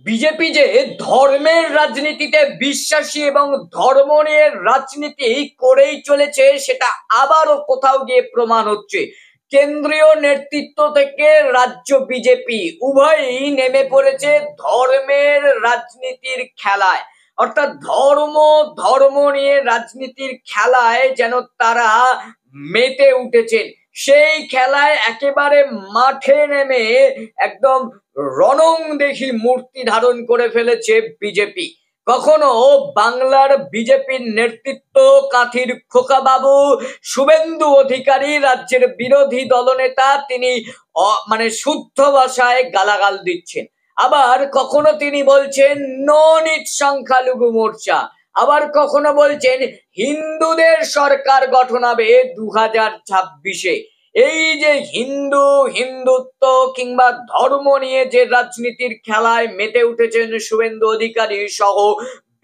BJP যে ধর্মের রাজনীতিতে বিশ্বাসী এবং ধর্ম নিয়ে রাজনীতি করেই চলেছে সেটা আবারও কোথাও গিয়ে প্রমাণ হচ্ছে। কেন্দ্রীয় নেতৃত্ব থেকে রাজ্য বিজেপি উভয়ই নেমে পড়েছে ধর্মের রাজনীতির খেলায়। অর্থাৎ ধর্ম নিয়ে রাজনীতির খেলায় যেন তারা মেতে উঠেছেন। সেই খেলায় একেবারে মাঠে নেমে একদম রণংদেহী মূর্তি ধারণ করে ফেলেছে বিজেপি। কখনো বাংলার বিজেপির নেতৃত্ব কাঁথির খোকাবাবু শুভেন্দু অধিকারী রাজ্যের বিরোধী দলনেতা, তিনি শুদ্ধ ভাষায় গালাগাল দিচ্ছেন। আবার কখনো তিনি বলছেন নো নিট সংখ্যালঘু মোর্চা, আবার কখনো বলছেন হিন্দুদের সরকার গঠন হবে 2026-এ। এই যে হিন্দুত্ব কিংবা ধর্ম নিয়ে যে রাজনীতির খেলায় মেতে উঠেছেন শুভেন্দু অধিকারী সহ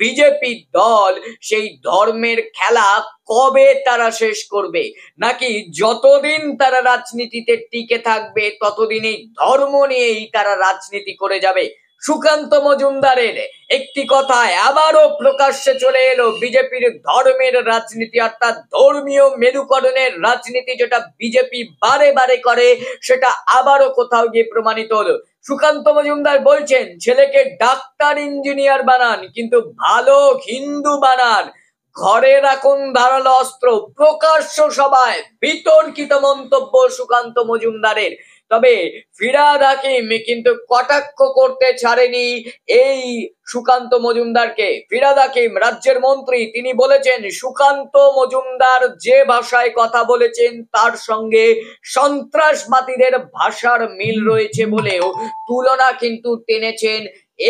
বিজেপি দল, সেই ধর্মের খেলা কবে তারা শেষ করবে? নাকি যতদিন তারা রাজনীতিতে টিকে থাকবে ততদিন এই ধর্ম নিয়েই তারা রাজনীতি করে যাবে? সুকান্ত মজুমদারের একটি কথায় আবারও প্রকাশ্যে চলে এলো বিজেপির ধর্মের রাজনীতি, অর্থাৎ ধর্মীয় মেরুকরণের রাজনীতি যেটা বিজেপি বারে বারে করে সেটা আবারও কোথাও গিয়ে প্রমাণিত হলো। সুকান্ত মজুমদার বলছেন ছেলেকে ডাক্তার ইঞ্জিনিয়ার বানান, কিন্তু ভালো হিন্দু বানান, ঘরে রাখুন ধারালো অস্ত্র। প্রকাশ্য সভায় বিতর্কিত মন্তব্য সুকান্ত মজুমদারের। তবে ফিরহাদ হাকিম কিন্তু কটাক্ষ করতে ছাড়েনি এই সুকান্ত মজুমদারকে। ফিরহাদ হাকিম রাজ্যের মন্ত্রী, তিনি বলেছেন সুকান্ত মজুমদার যে ভাষায় কথা বলেছেন তার সঙ্গে সন্ত্রাসবাদীদের ভাষার মিল রয়েছে বলেও তুলনা কিন্তু টেনেছেন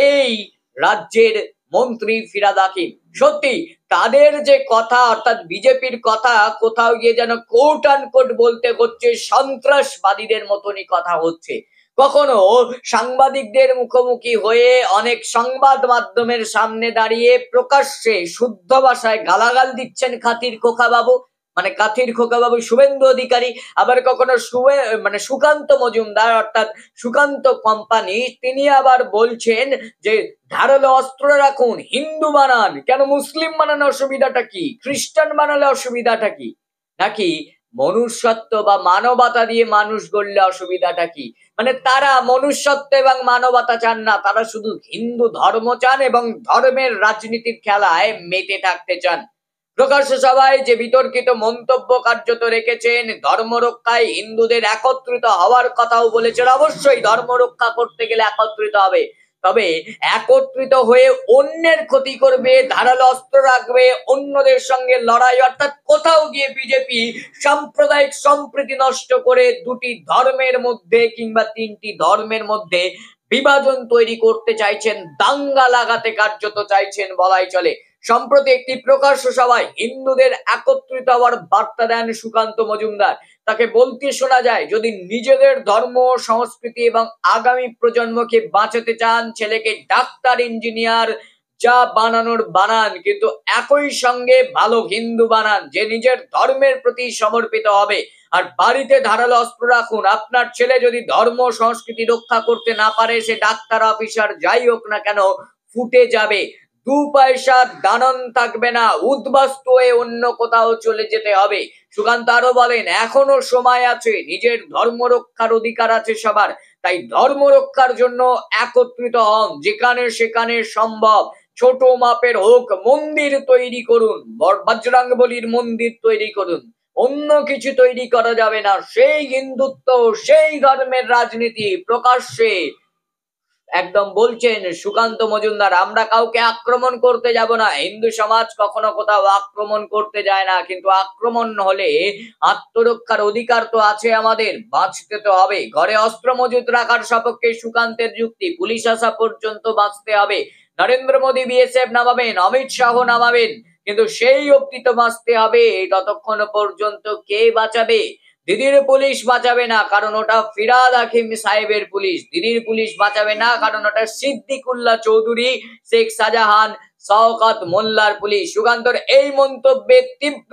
এই রাজ্যের মন্ত্রী ফিরহাদ হাকিম। সত্যি তাদের যে কথা, অর্থাৎ বিজেপির কথা, কোথাও গিয়ে যেন কোট আনকোট বলতে হচ্ছে সন্ত্রাসবাদীদের মতনই কথা হচ্ছে। কখনো সাংবাদিকদের মুখোমুখি হয়ে অনেক সংবাদ মাধ্যমের সামনে দাঁড়িয়ে প্রকাশ্যে শুদ্ধ ভাষায় গালাগাল দিচ্ছেন কাঁথির খোকাবাবু শুভেন্দু অধিকারী। আবার কখনো সুকান্ত মজুমদার অর্থাৎ সুকান্ত কোম্পানি, তিনি আবার বলছেন যে ধারালো অস্ত্র রাখুন, হিন্দু বানান। কেন মুসলিম বানানো অসুবিধাটা কি? খ্রিস্টান বানালে অসুবিধাটা কি? নাকি মনুষ্যত্ব বা মানবতা দিয়ে মানুষ গড়লে অসুবিধাটা কি? তারা মনুষ্যত্ব এবং মানবতা চান না, তারা শুধু হিন্দু ধর্ম চান এবং ধর্মের রাজনীতির খেলায় মেতে থাকতে চান। প্রকাশ্য সভায় যে বিতর্কিত মন্তব্য কার্যত রেখেছেন, ধর্ম রক্ষায় হিন্দুদের একত্রিত হওয়ার কথাও বলেছেন। অবশ্যই ধর্ম রক্ষা করতে গেলে একত্রিত হবে, তবে একত্রিত হয়ে অন্যের ক্ষতি করবে, ধারালো অস্ত্র রাখবে, অন্যদের সঙ্গে লড়াই, অর্থাৎ কোথাও গিয়ে বিজেপি সাম্প্রদায়িক সম্প্রীতি নষ্ট করে দুটি ধর্মের মধ্যে কিংবা তিনটি ধর্মের মধ্যে বিভাজন তৈরি করতে চাইছেন, দাঙ্গা লাগাতে কার্যত চাইছেন বলাই চলে। সম্প্রতি একটি প্রকাশ্য সভায় হিন্দুদের একত্রিত হওয়ার বার্তা দেন সুকান্ত মজুমদার। তাকে বলতে শোনা যায়, যদি নিজেদের ধর্ম সংস্কৃতি এবং আগামী প্রজন্মকে বাঁচাতে চান, ছেলেকে ডাক্তার ইঞ্জিনিয়ার যা বানানোর বানান, কিন্তু একই সঙ্গে ভালো হিন্দু বানান যে নিজের ধর্মের প্রতি সমর্পিত হবে। আর বাড়িতে ধারালো অস্ত্র রাখুন। আপনার ছেলে যদি ধর্ম সংস্কৃতি রক্ষা করতে না পারে, সে ডাক্তার অফিসার যাই হোক না কেন, ফুটে যাবে। 2 পয়সার দানন থাকবে না, উদ্বাস্তু হয়ে অন্য কোথাও চলে যেতে হবে। সুকান্ত আরো বলেন এখনো সময় আছে, নিজের ধর্ম রক্ষার অধিকার আছে সবার, তাই ধর্ম রক্ষার জন্য একত্রিত হন, যেখানে সেখানে সম্ভব। ছোট মাপের হোক মন্দির তৈরি করুন, বজরংবলীর মন্দির তৈরি করুন, অন্য কিছু তৈরি করা যাবে না। সেই হিন্দুত্ব, সেই ধর্মের রাজনীতি প্রকাশ্যে একদম বলছেন সুকান্ত মজুমদার। আমরা কাউকে আক্রমণ করতে যাব না, হিন্দু সমাজ কখনো কোথাও আক্রমণ করতে যায় না, কিন্তু আক্রমণ হলে আত্মরক্ষার অধিকার তো আছে আমাদের, বাঁচতে তো হবে। ঘরে অস্ত্র মজুত রাখার সপক্ষে সুকান্তের যুক্তি, পুলিশ আসা পর্যন্ত বাঁচতে হবে। নরেন্দ্র মোদী বিএসএফ নামাবেন, অমিত শাহ নামাবেন, কিন্তু সেই অবধি তো বাঁচতে হবে। ততক্ষণ পর্যন্ত কে বাঁচাবে? দিদির পুলিশ বাঁচাবে না, কারণ ওটা ফিরহাদ হাকিম সাহেবের পুলিশ। দিদির পুলিশ বাঁচাবে না, কারণ ওটা সিদ্দিকুল্লাহ চৌধুরী, শেখ শাহজাহান, শওকত মোল্লার পুলিশ। সুকান্তর এই মন্তব্যে তীব্র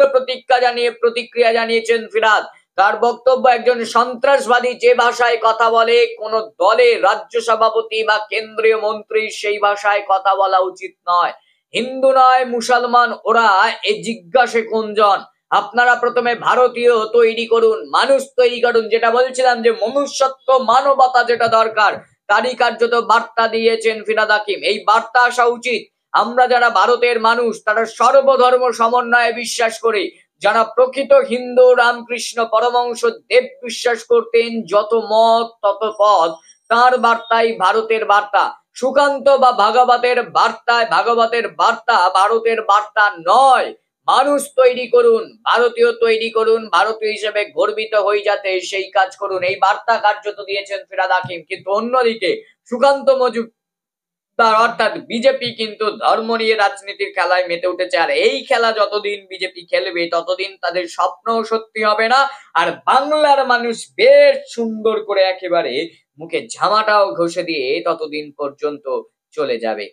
প্রতিক্রিয়া জানিয়েছেন ফিরহাদ। তার বক্তব্য, একজন সন্ত্রাসবাদী যে ভাষায় কথা বলে কোন দলের রাজ্য সভাপতি বা কেন্দ্রীয় মন্ত্রী সেই ভাষায় কথা বলা উচিত নয়। হিন্দু নয় মুসলমান, ওরা এ জিজ্ঞাসে কোনজন? আপনারা প্রথমে ভারতীয় তৈরি করুন, মানুষ তৈরি করুন। যেটা বলছিলাম যে মনুষ্যত্ব মানবতা যেটা দরকার, তারই কার্যত বার্তা দিয়েছেন ফিরহাদ হাকিম। এই বার্তা আসা উচিত। আমরা যারা ভারতের মানুষ তারা সর্বধর্ম সমন্বয়ে বিশ্বাস করি। যারা প্রকৃত হিন্দু রামকৃষ্ণ পরমহংস দেব বিশ্বাস করতেন, যত মত তত পথ, তার বার্তাই ভারতের বার্তা। সুকান্ত বা ভাগবতের বার্তায় ভাগবতের বার্তা ভারতের বার্তা নয়। মানুষ তৈরি করুন, ভারতীয় তৈরি করুন, ভারতীয় হিসেবে গর্বিত হয়ে যাতে সেই কাজ করুন। এই বার্তা কার্যত দিয়েছেন ফিরহাদ হাকিম। কিন্তু অন্যদিকে সুকান্ত মজুমদার অর্থাৎ বিজেপি কিন্তু ধর্ম নিয়ে রাজনীতির খেলায় মেতে উঠেছে। আর এই খেলা যতদিন বিজেপি খেলবে ততদিন তাদের স্বপ্ন সত্যি হবে না। আর বাংলার মানুষ বেশ সুন্দর করে একেবারে মুখে ঝামাটাও ঘষে দিয়ে ততদিন পর্যন্ত চলে যাবে।